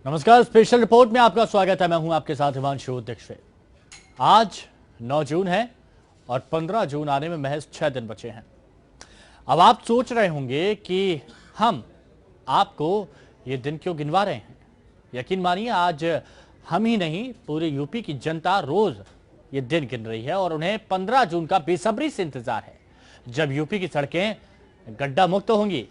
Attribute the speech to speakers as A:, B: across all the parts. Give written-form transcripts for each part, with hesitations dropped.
A: नमस्कार, special report में आपका स्वागत है। मैं हूं आपके साथ हिमांशु दीक्षित। आज 9 जून है और 15 जून आने में महज 6 दिन बचे हैं। अब आप सोच रहे होंगे कि हम आपको ये दिन क्यों गिनवा रहे हैं। यकीन मानिए, आज हम ही नहीं, पूरे यूपी की जनता रोज ये दिन गिन रही है और उन्हें 15 जून का बेसब्री से इंतजार है, जब यूपी की सड़कें गड्ढा मुक्त होंगी।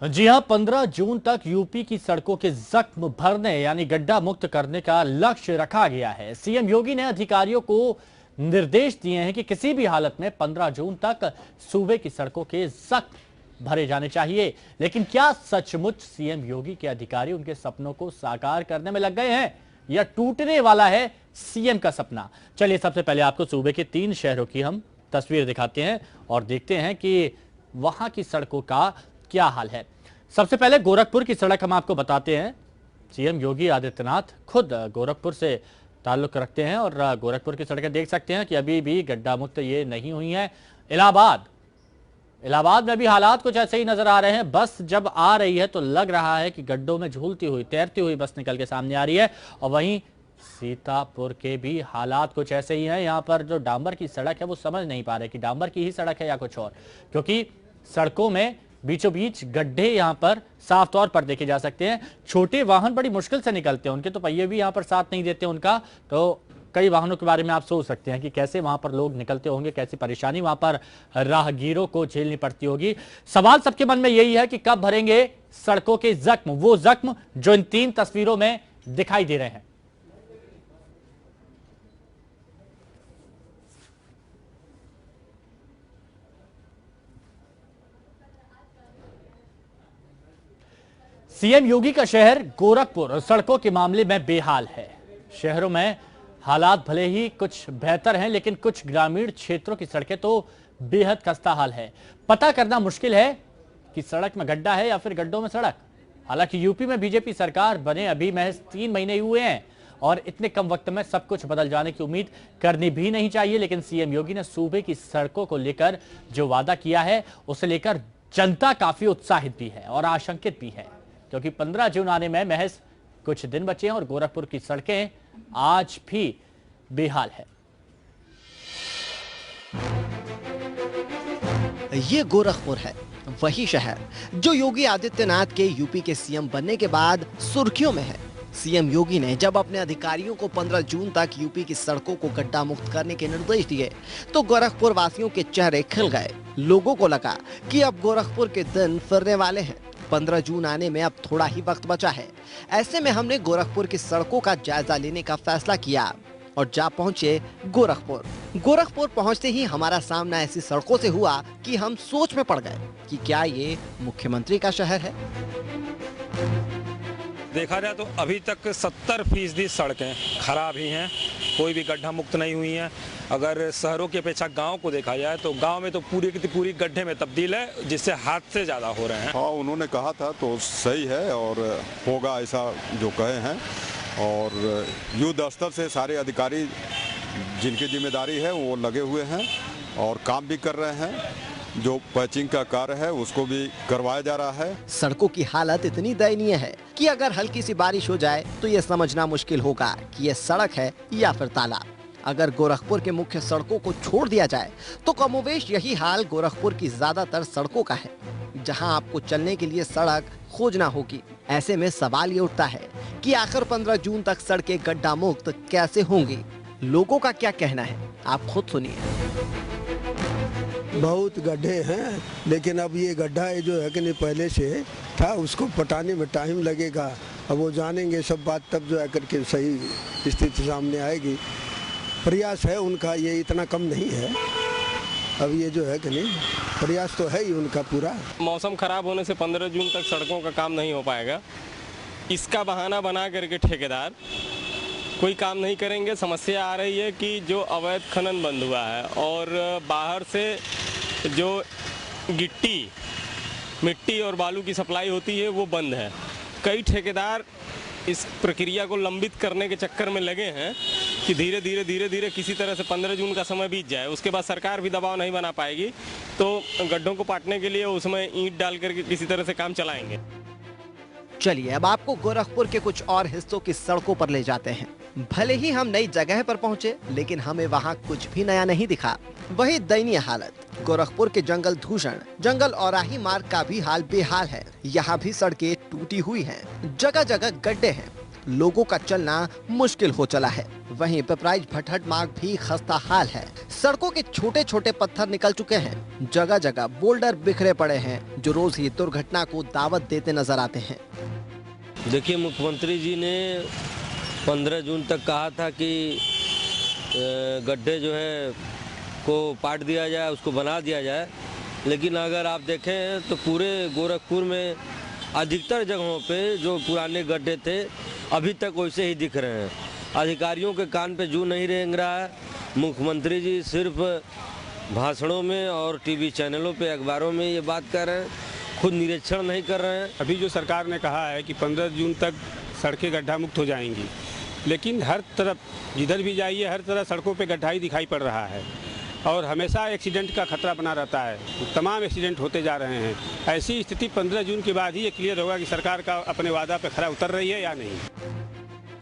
A: जी हां, 15 जून तक यूपी की सड़कों के जख्म भरने यानी गड्ढा मुक्त करने का लक्ष्य रखा गया है। सीएम योगी ने अधिकारियों को निर्देश दिए हैं कि किसी भी हालत में 15 जून तक सूबे की सड़कों के जख्म भरे जाने चाहिए। लेकिन क्या सचमुच सीएम योगी के अधिकारी उनके सपनों को साकार करने में लग गए हैं या टूटने वाला है सीएम का सपना? चलिए, सबसे पहले आपको सूबे के 3 शहरों की हम तस्वीर दिखाते हैं और देखते हैं कि वहां की सड़कों का क्या हाल है। सबसे पहले गोरखपुर की सड़क हम आपको बताते हैं। सीएम योगी आदित्यनाथ खुद गोरखपुर से ताल्लुक रखते हैं और गोरखपुर की सड़कें देख सकते हैं कि अभी भी गड्ढा मुक्त ये नहीं हुई हैं। इलाहाबाद में भी हालात कुछ ऐसे ही नजर आ रहे हैं। बस जब आ रही है तो लग रहा है कि गड्ढों में झूलती हुई, तैरती हुई बस निकल के सामने आ रही है। और वहीं सीतापुर के भी हालात कुछ ऐसे ही हैं। यहाँ पर जो डांबर की सड़क है वो समझ नहीं पा रहे कि डांबर की ही सड़क है या कुछ और, क्योंकि सड़कों में बीचों बीच गड्ढे यहां पर साफ तौर पर देखे जा सकते हैं। छोटे वाहन बड़ी मुश्किल से निकलते हैं, उनके तो पहिए भी यहां पर साथ नहीं देते उनका। तो कई वाहनों के बारे में आप सोच सकते हैं कि कैसे वहां पर लोग निकलते होंगे, कैसी परेशानी वहां पर राहगीरों को झेलनी पड़ती होगी। सवाल सबके मन में यही है कि कब भरेंगे सड़कों के जख्म, वो जख्म जो इन 3 तस्वीरों में दिखाई दे रहे हैं। सीएम योगी का शहर गोरखपुर सड़कों के मामले में बेहाल है। शहरों में हालात भले ही कुछ बेहतर हैं, लेकिन कुछ ग्रामीण क्षेत्रों की सड़कें तो बेहद खस्ता हाल है। पता करना मुश्किल है कि सड़क में गड्ढा है या फिर गड्ढों में सड़क। हालांकि यूपी में बीजेपी सरकार बने अभी महज 3 महीने हुए हैं और इतने कम वक्त में सब कुछ बदल जाने की उम्मीद करनी भी नहीं चाहिए। लेकिन सीएम योगी ने सूबे की सड़कों को लेकर जो वादा किया है, उसे लेकर जनता काफी उत्साहित भी है और आशंकित भी है, क्योंकि 15 जून आने में महज कुछ दिन बचे हैं और गोरखपुर की सड़कें आज भी बेहाल है।
B: ये गोरखपुर है, वही शहर जो योगी आदित्यनाथ के यूपी के सीएम बनने के बाद सुर्खियों में है। सीएम योगी ने जब अपने अधिकारियों को 15 जून तक यूपी की सड़कों को गड्ढा मुक्त करने के निर्देश दिए तो गोरखपुर वासियों के चेहरे खिल गए। लोगों को लगा कि अब गोरखपुर के दिन फिरने वाले हैं। 15 जून आने में अब थोड़ा ही वक्त बचा है। ऐसे में हमने गोरखपुर की सड़कों का जायजा लेने का फैसला किया और जा पहुंचे गोरखपुर। गोरखपुर पहुंचते ही हमारा सामना ऐसी सड़कों से हुआ कि हम सोच में पड़ गए कि क्या ये मुख्यमंत्री का शहर है।
C: देखा जाए तो अभी तक 70% सड़कें खराब ही हैं, कोई भी गड्ढा मुक्त नहीं हुई हैं। अगर शहरों की अपेक्षा गांव को देखा जाए तो गांव में तो पूरी की पूरी गड्ढे में तब्दील है, जिससे हादसे ज़्यादा हो रहे हैं।
D: हाँ, उन्होंने कहा था तो सही है और होगा ऐसा जो कहे हैं। और युद्ध स्तर से सारे अधिकारी जिनकी जिम्मेदारी है वो लगे हुए हैं और काम भी कर रहे हैं। जो पैचिंग का कार्य है उसको भी करवाया जा रहा है।
B: सड़कों की हालत इतनी दयनीय है कि अगर हल्की सी बारिश हो जाए तो ये समझना मुश्किल होगा कि ये सड़क है या फिर तालाब। अगर गोरखपुर के मुख्य सड़कों को छोड़ दिया जाए तो कमोवेश यही हाल गोरखपुर की ज्यादातर सड़कों का है, जहां आपको चलने के लिए सड़क खोजना होगी। ऐसे में सवाल ये उठता है कि आखिर 15 जून तक सड़कें गड्ढा मुक्त कैसे होंगी। लोगों का क्या कहना है, आप खुद सुनिए।
E: बहुत गड्ढे हैं, लेकिन अब ये गड्ढा है जो है कि नहीं पहले से था, उसको पटाने में टाइम लगेगा। अब वो जानेंगे सब बात, तब जो है करके सही स्थिति सामने आएगी। प्रयास है उनका, ये इतना कम नहीं है। अब ये जो है कि नहीं, प्रयास तो है ही उनका पूरा।
F: मौसम खराब होने से 15 जून तक सड़कों का काम नहीं हो पाएगा। इसका बहाना बना करके ठेकेदार कोई काम नहीं करेंगे। समस्या आ रही है कि जो अवैध खनन बंद हुआ है और बाहर से जो गिट्टी मिट्टी और बालू की सप्लाई होती है वो बंद है। कई ठेकेदार इस प्रक्रिया को लंबित करने के चक्कर में लगे हैं कि धीरे धीरे किसी तरह से 15 जून का समय बीत जाए, उसके बाद सरकार भी दबाव नहीं बना पाएगी तो गड्ढों को पाटने के लिए उसमें ईंट डाल करके किसी तरह से काम चलाएंगे।
B: चलिए अब आपको गोरखपुर के कुछ और हिस्सों की सड़कों पर ले जाते हैं। भले ही हम नई जगह पर पहुंचे, लेकिन हमें वहां कुछ भी नया नहीं दिखा। वही दयनीय हालत। गोरखपुर के जंगल धूषण जंगल औराही मार्ग का भी हाल बेहाल है। यहाँ भी सड़कें टूटी हुई हैं, जगह जगह गड्ढे हैं, लोगों का चलना मुश्किल हो चला है। वहीं पिपराइच भटहट मार्ग भी खस्ता हाल है। सड़कों के छोटे छोटे पत्थर निकल चुके हैं, जगह जगह बोल्डर बिखरे पड़े हैं, जो रोज ही दुर्घटना को दावत देते नजर आते हैं।
G: देखिए, मुख्यमंत्री जी ने 15 जून तक कहा था कि गड्ढे जो है को पाट दिया जाए, उसको बना दिया जाए, लेकिन अगर आप देखें तो पूरे गोरखपुर में अधिकतर जगहों पे जो पुराने गड्ढे थे अभी तक वैसे ही दिख रहे हैं। अधिकारियों के कान पे जू नहीं रेंग रहा है। मुख्यमंत्री जी सिर्फ भाषणों में और टीवी चैनलों पे, अखबारों में ये बात कर रहे हैं, खुद निरीक्षण नहीं कर रहे हैं।
H: अभी जो सरकार ने कहा है कि 15 जून तक सड़कें गड्ढा मुक्त हो जाएंगी, लेकिन हर तरफ जिधर भी जाइए हर तरफ सड़कों पे गड्ढा ही दिखाई पड़ रहा है और हमेशा एक्सीडेंट का खतरा बना रहता है। तमाम एक्सीडेंट होते जा रहे हैं। ऐसी स्थिति 15 जून के बाद ही ये क्लियर होगा कि सरकार का अपने वादा पे खरा उतर रही है या नहीं।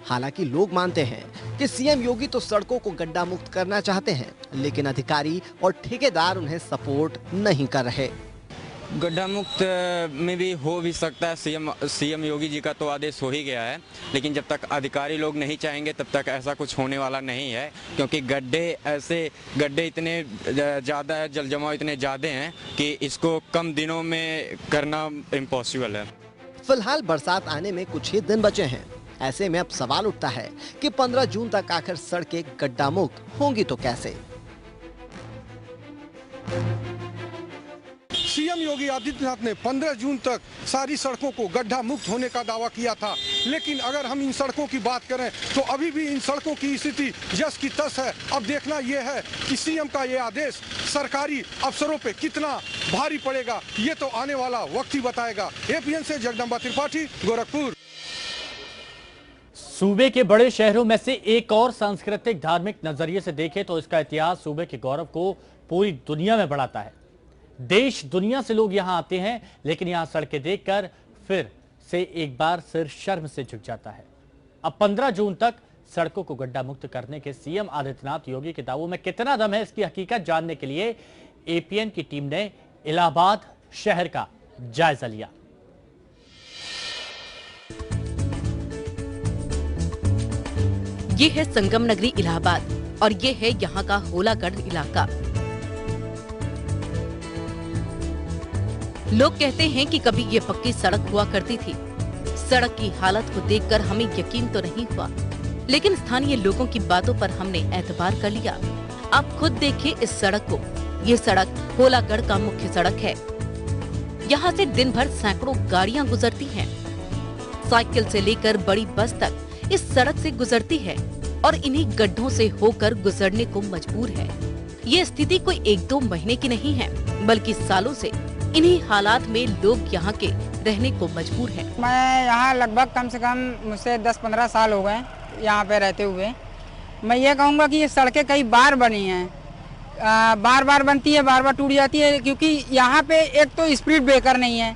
B: हालांकि लोग मानते हैं कि सीएम योगी तो सड़कों को गड्ढा मुक्त करना चाहते हैं, लेकिन अधिकारी और ठेकेदार उन्हें सपोर्ट नहीं कर रहे।
I: गड्ढा मुक्त में भी हो भी सकता है। सीएम योगी जी का तो आदेश हो ही गया है, लेकिन जब तक अधिकारी लोग नहीं चाहेंगे तब तक ऐसा कुछ होने वाला नहीं है, क्योंकि गड्ढे इतने ज़्यादा है, जल जमाव इतने ज़्यादा हैं कि इसको कम दिनों में करना इम्पॉसिबल है।
B: फिलहाल बरसात आने में कुछ ही दिन बचे हैं। ऐसे में अब सवाल उठता है कि 15 जून तक आखिर सड़कें गड्ढा मुक्त होंगी तो कैसे।
J: सीएम योगी आदित्यनाथ ने 15 जून तक सारी सड़कों को गड्ढा मुक्त होने का दावा किया था, लेकिन अगर हम इन सड़कों की बात करें तो अभी भी इन सड़कों की स्थिति जस की तस है। अब देखना यह है कि सीएम का यह आदेश सरकारी अफसरों पे कितना भारी पड़ेगा, ये तो आने वाला वक्त ही बताएगा। एपीएन से जगदम्बा त्रिपाठी, गोरखपुर।
A: सूबे के बड़े शहरों में से एक और सांस्कृतिक धार्मिक नजरिए से देखें तो इसका इतिहास सूबे के गौरव को पूरी दुनिया में बढ़ाता है। देश दुनिया से लोग यहां आते हैं, लेकिन यहां सड़कें देखकर फिर से एक बार सिर शर्म से झुक जाता है। अब 15 जून तक सड़कों को गड्ढा मुक्त करने के सीएम आदित्यनाथ योगी के दावों में कितना दम है, इसकी हकीकत जानने के लिए एपीएन की टीम ने इलाहाबाद शहर का जायजा लिया।
K: ये है संगम नगरी इलाहाबाद और ये है यहाँ का होलागढ़ इलाका। लोग कहते हैं कि कभी ये पक्की सड़क हुआ करती थी। सड़क की हालत को देखकर हमें यकीन तो नहीं हुआ, लेकिन स्थानीय लोगों की बातों पर हमने एतबार कर लिया। आप खुद देखिए इस सड़क को। ये सड़क होलागढ़ का मुख्य सड़क है। यहाँ से दिन भर सैकड़ों गाड़ियाँ गुजरती हैं। साइकिल से लेकर बड़ी बस तक इस सड़क से गुजरती है और इन्हीं गड्ढों से होकर गुजरने को मजबूर है। ये स्थिति कोई 1-2 महीने की नहीं है, बल्कि सालों से इन्हीं हालात में लोग यहाँ के रहने को मजबूर हैं।
L: मैं यहाँ लगभग कम से कम मुझसे 10-15 साल हो गए यहाँ पे रहते हुए। मैं ये कहूँगा कि ये सड़कें कई बार बनी हैं, बार बार बनती है, बार बार टूट जाती है, क्योंकि यहाँ पे एक तो स्पीड ब्रेकर नहीं है।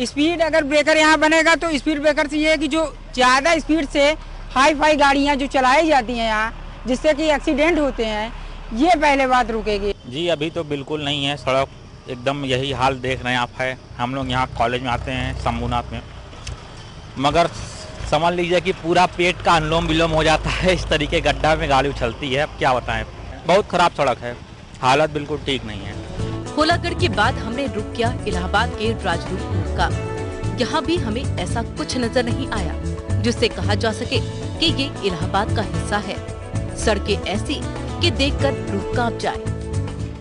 L: स्पीड अगर ब्रेकर यहाँ बनेगा तो स्पीड ब्रेकर से ये है कि जो ज़्यादा स्पीड से हाई फाई गाड़ियाँ जो चलाई जाती हैं यहाँ, जिससे कि एक्सीडेंट होते हैं, ये पहले बात रुकेगी।
M: जी अभी तो बिल्कुल नहीं है सड़क, एकदम यही हाल देख रहे हैं आप है। हम लोग यहाँ कॉलेज में आते हैं शंभुनाथ में, मगर समझ लीजिए कि पूरा पेट का अनुलोम विलोम हो जाता है। इस तरीके गड्ढा में गाड़ी उछलती है। अब क्या बताएं, बहुत खराब सड़क है, हालत बिल्कुल ठीक नहीं है।
K: होलागढ़ के बाद हमने रुक किया इलाहाबाद के राजरूपपुर का। यहाँ भी हमें ऐसा कुछ नजर नहीं आया जिससे कहा जा सके कि ये इलाहाबाद का हिस्सा है। सड़कें ऐसी कि देखकर रूह कांप जाए।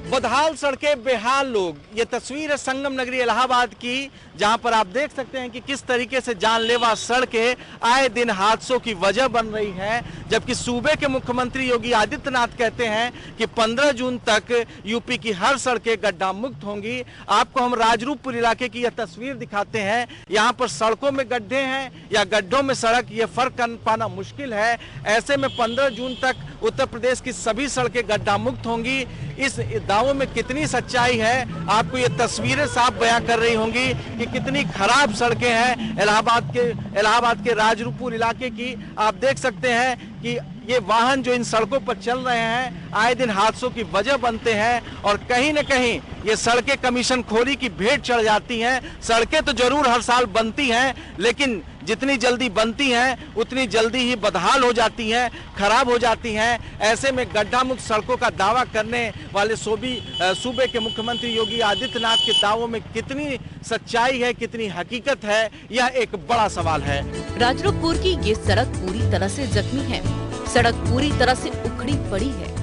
N: बदहाल सड़कें, बेहाल लोग। ये तस्वीर है संगम नगरी इलाहाबाद की, जहां पर आप देख सकते हैं कि किस तरीके से जानलेवा सड़कें आए दिन हादसों की वजह बन रही हैं, जबकि सूबे के मुख्यमंत्री योगी आदित्यनाथ कहते हैं कि 15 जून तक यूपी की हर सड़कें गड्ढा मुक्त होंगी। आपको हम राजरूपपुर इलाके की यह तस्वीर दिखाते हैं। यहाँ पर सड़कों में गड्ढे हैं या गड्ढों में सड़क, ये फर्क कर पाना मुश्किल है। ऐसे में 15 जून तक उत्तर प्रदेश की सभी सड़कें गड्ढा मुक्त होंगी। इस दावों में कितनी सच्चाई है, आपको ये तस्वीरें साफ बयां कर रही होंगी कि कितनी खराब सड़कें हैं इलाहाबाद के राजरूपपुर इलाके की। आप देख सकते हैं कि ये वाहन जो इन सड़कों पर चल रहे हैं आए दिन हादसों की वजह बनते हैं और कहीं न कहीं ये सड़कें कमीशन खोरी की भेंट चढ़ जाती हैं। सड़कें तो जरूर हर साल बनती हैं, लेकिन जितनी जल्दी बनती हैं उतनी जल्दी ही बदहाल हो जाती हैं, खराब हो जाती हैं। ऐसे में गड्ढा मुक्त सड़कों का दावा करने वाले सूबे के मुख्यमंत्री योगी आदित्यनाथ के दावों में कितनी सच्चाई है, कितनी हकीकत है, यह एक बड़ा सवाल है।
K: राजरूपपुर की ये सड़क पूरी तरह से जख्मी है। सड़क पूरी तरह से उखड़ी पड़ी है।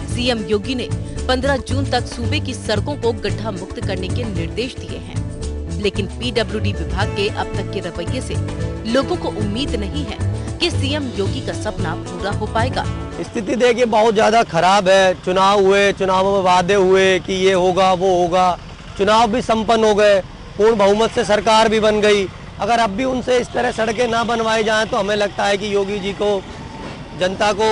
K: सीएम योगी ने 15 जून तक सूबे की सड़कों को गड्ढा मुक्त करने के निर्देश दिए हैं, लेकिन पीडब्ल्यूडी विभाग के अब तक के रवैये से लोगों को उम्मीद नहीं है कि सीएम योगी का सपना पूरा हो पाएगा।
O: स्थिति देखिए बहुत ज्यादा खराब है। चुनाव हुए, चुनावों में वादे हुए कि ये होगा वो होगा, चुनाव भी संपन्न हो गए, पूर्ण बहुमत से सरकार भी बन गई। अगर अब भी उनसे इस तरह सड़कें ना बनवाई जाएं तो हमें लगता है कि योगी जी को, जनता को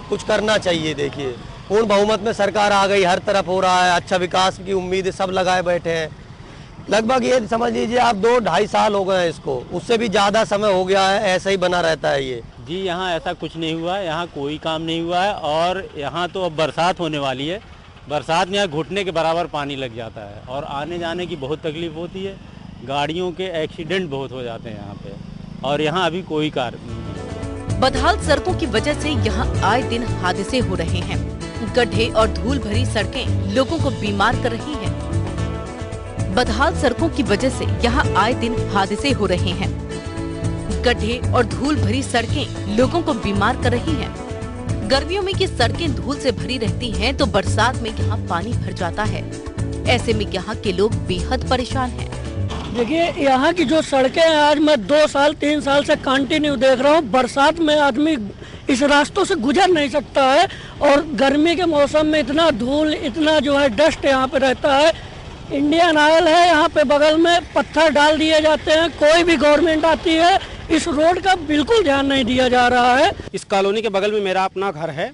O: कुछ करना चाहिए। देखिए पूर्ण बहुमत में सरकार आ गई, हर तरफ हो रहा है, अच्छा विकास की उम्मीद सब लगाए बैठे हैं। लगभग ये समझ लीजिए आप 2-2.5 साल हो गए हैं इसको, उससे भी ज़्यादा समय हो गया है, ऐसा ही बना रहता है ये।
P: जी यहाँ ऐसा कुछ नहीं हुआ है, यहाँ कोई काम नहीं हुआ है और यहाँ तो अब बरसात होने वाली है। बरसात में यहाँ घुटने के बराबर पानी लग जाता है और आने जाने की बहुत तकलीफ होती है। गाड़ियों के एक्सीडेंट बहुत हो जाते हैं यहाँ पे और यहाँ अभी कोई कार्य नहीं है।
K: बदहाल सड़कों की वजह से यहाँ आए दिन हादसे हो रहे हैं। गड्ढे और धूल भरी सड़कें लोगों को बीमार कर रही हैं। बदहाल सड़कों की वजह से यहाँ आए दिन हादसे हो रहे हैं। गड्ढे और धूल भरी सड़कें लोगों को बीमार कर रही हैं। गर्मियों में की सड़कें धूल से भरी रहती हैं तो बरसात में यहाँ पानी भर जाता है। ऐसे में यहाँ के लोग बेहद परेशान हैं।
Q: देखिए यहाँ की जो सड़कें हैं, आज मैं 2-3 साल से कंटिन्यू देख रहा हूँ। बरसात में आदमी इस रास्तों से गुजर नहीं सकता है और गर्मी के मौसम में इतना धूल, इतना जो है डस्ट यहाँ पे रहता है। इंडियन ऑयल है यहाँ पे बगल में, पत्थर डाल दिए जाते हैं। कोई भी गवर्नमेंट आती है इस रोड का बिल्कुल ध्यान नहीं दिया जा रहा है।
H: इस कॉलोनी के बगल में मेरा अपना घर है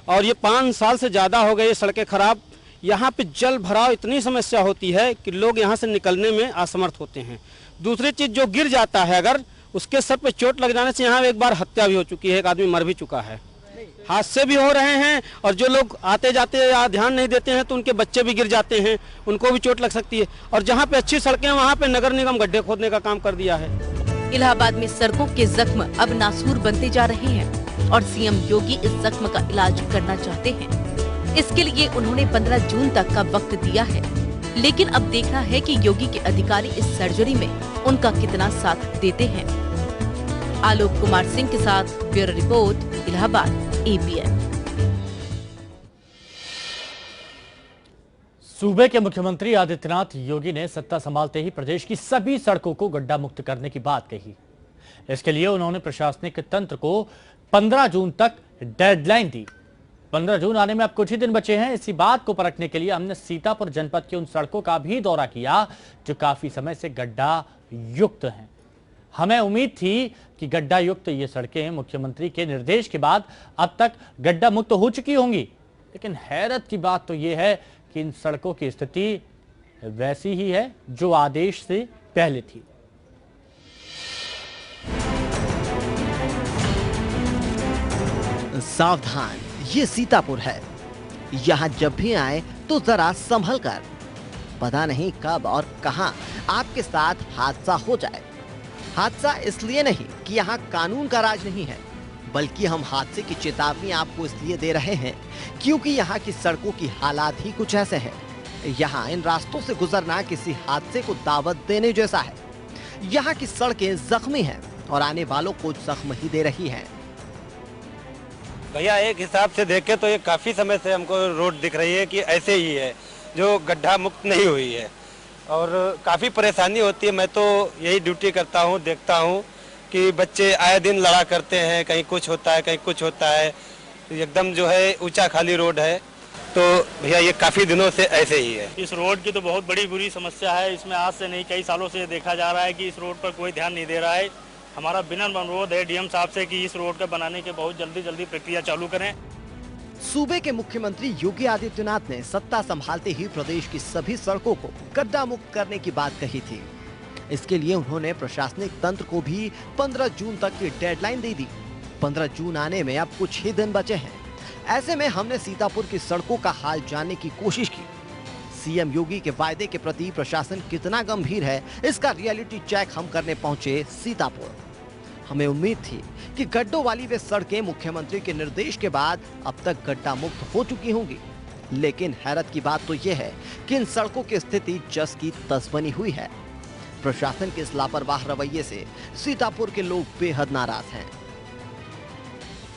H: और ये 5 साल से ज़्यादा हो गए ये सड़कें खराब। यहाँ पे जल भराव इतनी समस्या होती है कि लोग यहाँ से निकलने में असमर्थ होते हैं। दूसरी चीज़, जो गिर जाता है अगर उसके सर पे चोट लग जाने से यहाँ एक बार हत्या भी हो चुकी है, एक आदमी मर भी चुका है। हादसे भी हो रहे हैं और जो लोग आते जाते या ध्यान नहीं देते हैं तो उनके बच्चे भी गिर जाते हैं, उनको भी चोट लग सकती है। और जहाँ पे अच्छी सड़कें हैं वहाँ पे नगर निगम गड्ढे खोदने का काम कर दिया है।
K: इलाहाबाद में सड़कों के जख्म अब नासूर बनते जा रहे हैं और सीएम योगी इस जख्म का इलाज करना चाहते हैं। इसके लिए उन्होंने 15 जून तक का वक्त दिया है, लेकिन अब देखना है कि योगी के अधिकारी इस सर्जरी में उनका कितना साथ देते हैं। आलोक कुमार सिंह के साथ ब्यूरो रिपोर्ट, इलाहाबाद, ABN।
A: सूबे के मुख्यमंत्री आदित्यनाथ योगी ने सत्ता संभालते ही प्रदेश की सभी सड़कों को गड्ढा मुक्त करने की बात कही। इसके लिए उन्होंने प्रशासनिक तंत्र को 15 जून तक डेडलाइन दी। 15 जून आने में अब कुछ ही दिन बचे हैं। इसी बात को परखने के लिए हमने सीतापुर जनपद की उन सड़कों का भी दौरा किया जो काफी समय से गड्ढा युक्त हैं। हमें उम्मीद थी कि गड्ढा युक्त ये सड़कें मुख्यमंत्री के निर्देश के बाद अब तक गड्ढा मुक्त हो चुकी होंगी, लेकिन हैरत की बात तो ये है कि इन सड़कों की स्थिति वैसी ही है जो आदेश से पहले थी।
B: सावधान, ये सीतापुर है। यहाँ जब भी आए तो जरा संभल कर, पता नहीं कब और कहां आपके साथ हादसा हो जाए। हादसा इसलिए नहीं कि यहाँ कानून का राज नहीं है, बल्कि हम हादसे की चेतावनी आपको इसलिए दे रहे हैं क्योंकि यहाँ की सड़कों की हालात ही कुछ ऐसे हैं। यहाँ इन रास्तों से गुजरना किसी हादसे को दावत देने जैसा है। यहाँ की सड़कें जख्मी हैं और आने वालों को जख्म ही दे रही हैं।
R: भैया एक हिसाब से देखें तो ये काफ़ी समय से हमको रोड दिख रही है कि ऐसे ही है, जो गड्ढा मुक्त नहीं हुई है। और काफ़ी परेशानी होती है। मैं तो यही ड्यूटी करता हूँ, देखता हूँ कि बच्चे आए दिन लड़ा करते हैं, कहीं कुछ होता है कहीं कुछ होता है। एकदम जो है ऊंचा खाली रोड है, तो भैया ये काफ़ी दिनों से ऐसे ही है।
S: इस रोड की तो बहुत बड़ी बुरी समस्या है। इसमें आज से नहीं कई सालों से देखा जा रहा है कि इस रोड पर कोई ध्यान नहीं दे रहा है। हमारा विनम्र अनुरोध है डीएम साहब से कि इस रोड को बनाने के बहुत जल्दी प्रक्रिया चालू करें।
B: सूबे के मुख्यमंत्री योगी आदित्यनाथ ने सत्ता संभालते ही प्रदेश की सभी सड़कों को गड्ढा मुक्त करने की बात कही थी। इसके लिए उन्होंने प्रशासनिक तंत्र को भी 15 जून तक की डेडलाइन दे दी। 15 जून आने में अब कुछ ही दिन बचे हैं। ऐसे में हमने सीतापुर की सड़कों का हाल जानने की कोशिश की। सीएम योगी के वायदे के प्रति प्रशासन कितना गंभीर है, इसका रियलिटी चेक हम करने पहुंचे सीतापुर। हमें उम्मीद थी कि गड्ढों वाली वे सड़कें मुख्यमंत्री के निर्देश के बाद अब तक गड्ढा मुक्त हो चुकी होंगी, लेकिन हैरत की बात तो यह है कि इन सड़कों की स्थिति जस की तस बनी हुई है। प्रशासन के इस लापरवाह रवैये से सीतापुर के लोग बेहद नाराज हैं।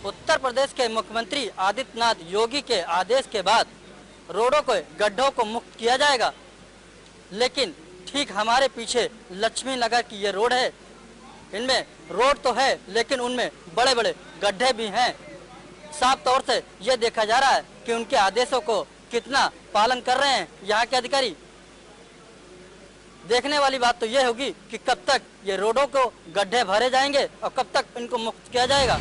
T: उत्तर प्रदेश के मुख्यमंत्री आदित्यनाथ योगी के आदेश के बाद रोडों को गड्ढों को मुक्त किया जाएगा, लेकिन ठीक हमारे पीछे लक्ष्मी नगर की ये रोड है। इनमें रोड तो है लेकिन उनमें बड़े बड़े गड्ढे भी हैं। साफ तौर से ये देखा जा रहा है कि उनके आदेशों को कितना पालन कर रहे हैं यहाँ के अधिकारी। देखने वाली बात तो ये होगी कि कब तक ये रोडों को गड्ढे भरे जाएंगे और कब तक इनको मुक्त किया जाएगा।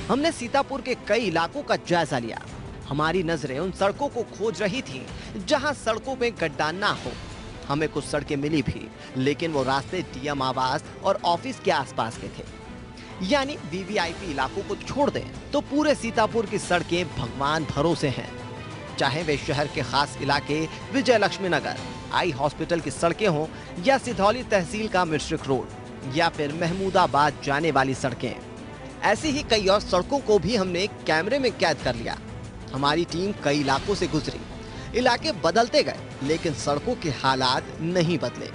B: हमने सीतापुर के कई इलाकों का जायजा लिया। हमारी नजरें उन सड़कों को खोज रही थी जहां सड़कों में गड्ढा ना हो। हमें कुछ सड़कें मिली भी, लेकिन वो रास्ते डीएम आवास और ऑफिस के आसपास के थे। यानी वीवीआईपी इलाकों को छोड़ दें तो पूरे सीतापुर की सड़कें भगवान भरोसे हैं। चाहे वे शहर के खास इलाके विजय लक्ष्मी नगर, आई हॉस्पिटल की सड़कें हों या सिधौली तहसील का मिश्रिक रोड या फिर महमूदाबाद जाने वाली सड़कें। ऐसी ही कई और सड़कों को भी हमने कैमरे में कैद कर लिया। हमारी टीम कई इलाकों से गुजरी। इलाके बदलते गए लेकिन सड़कों के हालात नहीं बदले।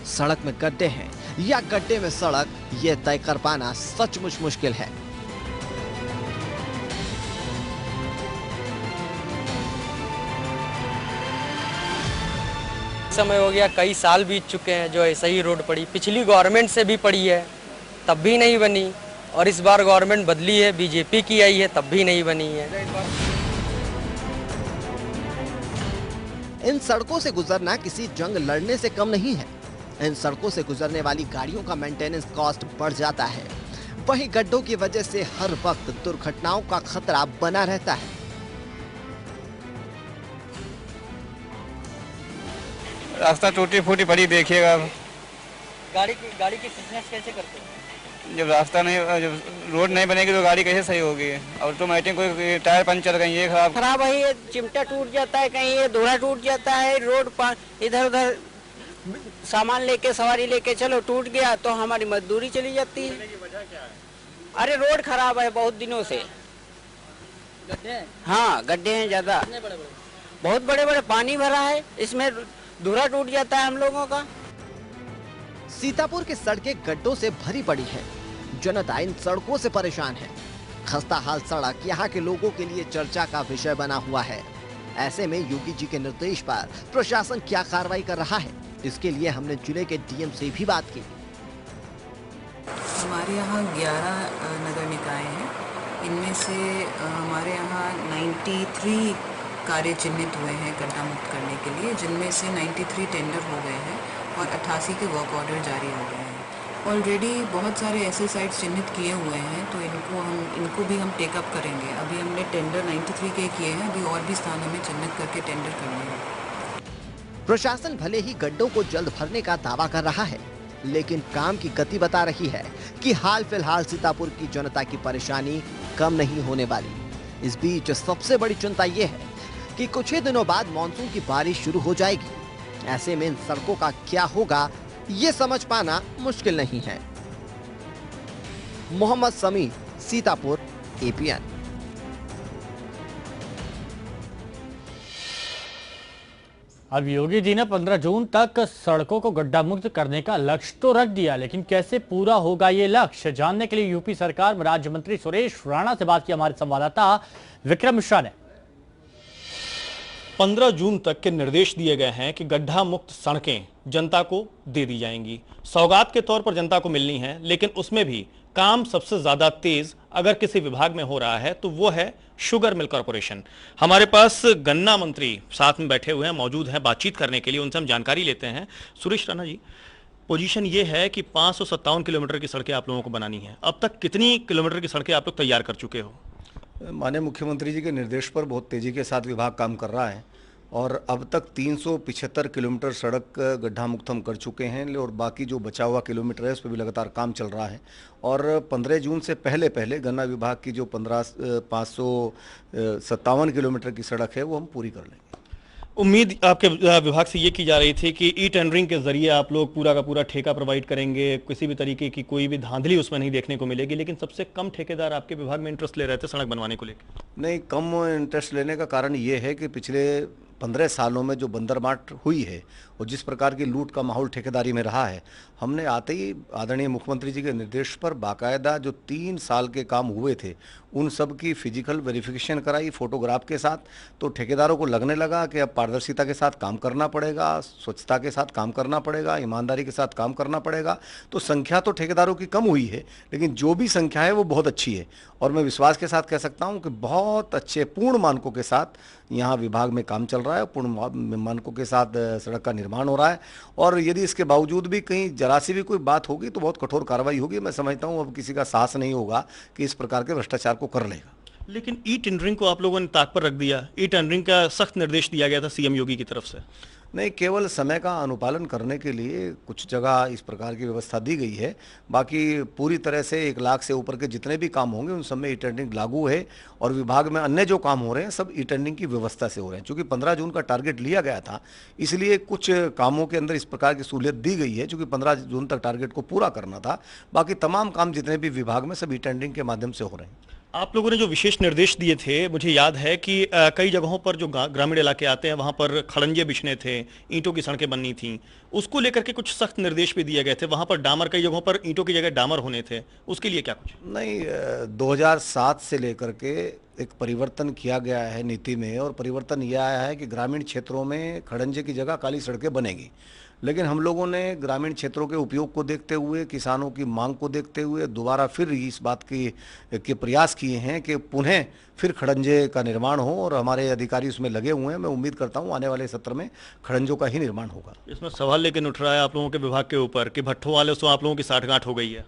B: सड़क में गड्ढे हैं या गड्ढे में सड़क, ये तय कर पाना सचमुच मुश्किल है।
T: समय हो गया, कई साल बीत चुके हैं जो ऐसा ही रोड पड़ी। पिछली गवर्नमेंट से भी पड़ी है, तब भी नहीं बनी, और इस बार गवर्नमेंट बदली है, बीजेपी की आई है, तब भी नहीं बनी है।
B: इन सड़कों से गुजरना किसी जंग लड़ने से कम नहीं है। इन सड़कों से गुजरने वाली गाड़ियों का मेंटेनेंस कॉस्ट बढ़ जाता है। वहीं गड्ढों की वजह से हर वक्त दुर्घटनाओं का खतरा बना रहता है।
U: रास्ता टूटी फूटी पड़ी, देखिएगा।
T: गाड़ी की फिटनेस कैसे करते हैं?
U: जब रास्ता नहीं, जब रोड नहीं बनेगी तो गाड़ी कैसे सही होगी? ऑटोमेटिक कोई टायर पंचर, कहीं ये खराब
V: है, ये चिमटा टूट जाता है, कहीं ये धोरा टूट जाता है। रोड पर इधर उधर सामान लेके, सवारी लेके चलो, टूट गया तो हमारी मजदूरी चली जाती है। अरे रोड खराब है बहुत दिनों से।
T: गड्ढे?
V: हाँ, गड्ढे हैं ज्यादा, बहुत बड़े बड़े। पानी भरा है, इसमें धोरा टूट जाता है हम लोगों का।
B: सीतापुर की सड़कें गड्ढों से भरी पड़ी है। जनता इन सड़कों से परेशान है। खस्ता हाल सड़क यहाँ के लोगों के लिए चर्चा का विषय बना हुआ है। ऐसे में योगी जी के निर्देश पर प्रशासन क्या कार्रवाई कर रहा है, इसके लिए हमने जिले के डीएम से भी बात की।
W: हमारे यहाँ 11 नगर निकाय हैं। इनमें से हमारे यहाँ 93 कार्य चिन्हित हुए हैं गड्ढा मुक्त करने के लिए, जिनमें से 93 टेंडर हो गए हैं और 88 के वर्क ऑर्डर जारी हो गए हैं। ऑलरेडी बहुत सारे ऐसे साइट्स चिन्हित किए हुए हैं, तो इनको भी हम टेकअप करेंगे। अभी हमने टेंडर 93 के किए हैं, अभी और भी स्थान हमें चिन्हित करके टेंडर करने हैं।
B: प्रशासन भले ही गड्ढों को जल्द भरने का दावा कर रहा है, लेकिन काम की गति बता रही है कि हाल फिलहाल सीतापुर की जनता की परेशानी कम नहीं होने वाली। इस बीच सबसे बड़ी चिंता ये है कि कुछ ही दिनों बाद मानसून की बारिश शुरू हो जाएगी। ऐसे में इन सड़कों का क्या होगा, ये समझ पाना मुश्किल नहीं है। मोहम्मद समी, सीतापुर, एपीएन।
A: अब योगी जी ने 15 जून तक सड़कों को गड्ढा मुक्त करने का लक्ष्य तो रख दिया, लेकिन कैसे पूरा होगा ये लक्ष्य, जानने के लिए यूपी सरकार में राज्य मंत्री सुरेश राणा से बात की हमारे संवाददाता विक्रम मिश्रा ने।
C: 15 जून तक के निर्देश दिए गए हैं कि गड्ढा मुक्त सड़कें जनता को दे दी जाएंगी। सौगात के तौर पर जनता को मिलनी है, लेकिन उसमें भी काम सबसे ज्यादा तेज अगर किसी विभाग में हो रहा है तो वो है शुगर मिल कॉर्पोरेशन। हमारे पास गन्ना मंत्री साथ में बैठे हुए हैं, मौजूद हैं बातचीत करने के लिए, उनसे हम जानकारी लेते हैं। सुरेश राणा जी, पोजीशन ये है कि 557 किलोमीटर की सड़कें आप लोगों को बनानी है। अब तक कितनी किलोमीटर की सड़कें आप लोग तैयार कर चुके हो?
D: माननीय मुख्यमंत्री जी के निर्देश पर बहुत तेजी के साथ विभाग काम कर रहा है और अब तक 375 किलोमीटर सड़क गड्ढा मुक्त हम कर चुके हैं और बाकी जो बचा हुआ किलोमीटर है उस पर भी लगातार काम चल रहा है। और 15 जून से पहले गन्ना विभाग की जो 557 किलोमीटर की सड़क है वो हम पूरी कर लेंगे।
C: उम्मीद आपके विभाग से ये की जा रही थी कि ई टेंडरिंग के जरिए आप लोग पूरा का पूरा ठेका प्रोवाइड करेंगे, किसी भी तरीके की कोई भी धांधली उसमें नहीं देखने को मिलेगी, लेकिन सबसे कम ठेकेदार आपके विभाग में इंटरेस्ट ले रहे थे सड़क बनवाने को लेकर।
D: नहीं, कम इंटरेस्ट लेने का कारण ये है कि पिछले 15 सालों में जो बंदरमाट हुई है और जिस प्रकार की लूट का माहौल ठेकेदारी में रहा है, हमने आते ही आदरणीय मुख्यमंत्री जी के निर्देश पर बाकायदा जो 3 साल के काम हुए थे उन सब की फिजिकल वेरिफिकेशन कराई फोटोग्राफ के साथ। तो ठेकेदारों को लगने लगा कि अब पारदर्शिता के साथ काम करना पड़ेगा, स्वच्छता के साथ काम करना पड़ेगा, ईमानदारी के साथ काम करना पड़ेगा। तो संख्या तो ठेकेदारों की कम हुई है, लेकिन जो भी संख्या है वो बहुत अच्छी है और मैं विश्वास के साथ कह सकता हूँ कि बहुत अच्छे पूर्ण मानकों के साथ यहाँ विभाग में काम चल रहा है। पूर्ण मानकों के साथ सड़क का निर्माण हो रहा है और यदि इसके बावजूद भी कहीं जरा सी भी कोई बात होगी तो बहुत कठोर कार्रवाई होगी। मैं समझता हूँ अब किसी का साहस नहीं होगा कि इस प्रकार के भ्रष्टाचार को कर लेगा।
C: लेकिन ई टेंडरिंग को आप लोगों ने ताक पर रख दिया। ई टेंडरिंग का सख्त निर्देश दिया गया था सीएम योगी की तरफ से।
D: नहीं, केवल समय का अनुपालन करने के लिए कुछ जगह इस प्रकार की व्यवस्था दी गई है। बाकी पूरी तरह से 1 लाख से ऊपर के जितने भी काम होंगे उन सब में ई टेंडरिंग लागू है और विभाग में अन्य जो काम हो रहे हैं सब ई टेंडरिंग की व्यवस्था से हो रहे हैं। चूँकि 15 जून का टारगेट लिया गया था, इसलिए कुछ कामों के अंदर इस प्रकार की सहूलियत दी गई है। चूँकि 15 जून तक टारगेट को पूरा करना था, बाकी तमाम काम जितने भी विभाग में सब ई टेंडरिंग के माध्यम से हो रहे हैं।
C: आप लोगों ने जो विशेष निर्देश दिए थे, मुझे याद है कि कई जगहों पर जो ग्रामीण इलाके आते हैं वहां पर खड़ंजे बिछने थे, ईंटों की सड़कें बननी थी, उसको लेकर के कुछ सख्त निर्देश भी दिए गए थे। वहां पर डामर, कई जगहों पर ईंटों की जगह डामर होने थे, उसके लिए क्या कुछ?
D: नहीं, 2007 से लेकर के एक परिवर्तन किया गया है नीति में और परिवर्तन यह आया है कि ग्रामीण क्षेत्रों में खड़ंजे की जगह काली सड़कें बनेगी। लेकिन हम लोगों ने ग्रामीण क्षेत्रों के उपयोग को देखते हुए, किसानों की मांग को देखते हुए दोबारा फिर इस बात के प्रयास किए हैं कि पुनः फिर खड़ंजे का निर्माण हो और हमारे अधिकारी उसमें लगे हुए हैं। मैं उम्मीद करता हूं आने वाले सत्र में खड़ंजों का ही निर्माण होगा।
C: इसमें सवाल लेकिन उठ रहा है आप लोगों के विभाग के ऊपर कि भट्ठों वाले से आप लोगों की साठगांठ हो गई है।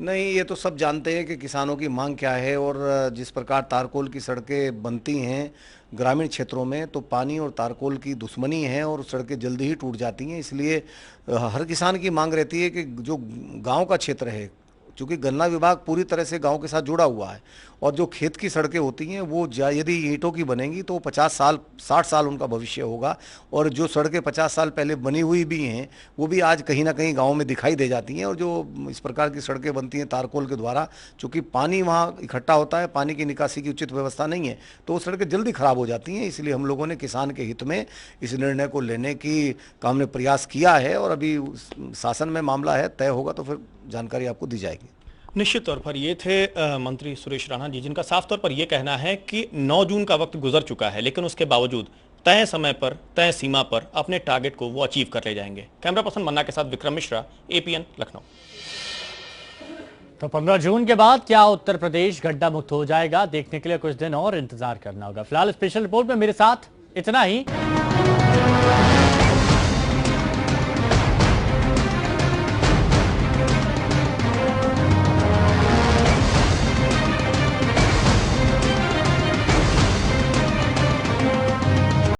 D: नहीं, ये तो सब जानते हैं कि किसानों की मांग क्या है और जिस प्रकार तारकोल की सड़कें बनती हैं ग्रामीण क्षेत्रों में तो पानी और तारकोल की दुश्मनी है और सड़कें जल्दी ही टूट जाती हैं। इसलिए हर किसान की मांग रहती है कि जो गांव का क्षेत्र है, चूँकि गन्ना विभाग पूरी तरह से गांव के साथ जुड़ा हुआ है और जो खेत की सड़कें होती हैं वो यदि ईंटों की बनेंगी तो 50 साल 60 साल उनका भविष्य होगा और जो सड़कें 50 साल पहले बनी हुई भी हैं वो भी आज कहीं ना कहीं गांव में दिखाई दे जाती हैं। और जो इस प्रकार की सड़कें बनती हैं तारकोल के द्वारा, चूँकि पानी वहाँ इकट्ठा होता है, पानी की निकासी की उचित व्यवस्था नहीं है तो वो सड़कें जल्दी खराब हो जाती हैं। इसलिए हम लोगों ने किसान के हित में इस निर्णय को लेने की हमने प्रयास किया है और अभी शासन में मामला है, तय होगा तो फिर जानकारी आपको दी जाएगी।
C: निश्चित तौर पर ये थे मंत्री सुरेश राणा जी, जिनका साफ तौर पर यह कहना है कि 9 जून का वक्त गुजर चुका है, लेकिन उसके बावजूद तय समय पर, तय सीमा पर अपने टारगेट को वो अचीव कर ले जाएंगे। कैमरा पर्सन मन्ना के साथ विक्रम मिश्रा, APN लखनऊ।
A: तो 15 जून के बाद क्या उत्तर प्रदेश गड्ढा मुक्त हो जाएगा, देखने के लिए कुछ दिन और इंतजार करना होगा। फिलहाल स्पेशल रिपोर्ट में मेरे साथ इतना ही।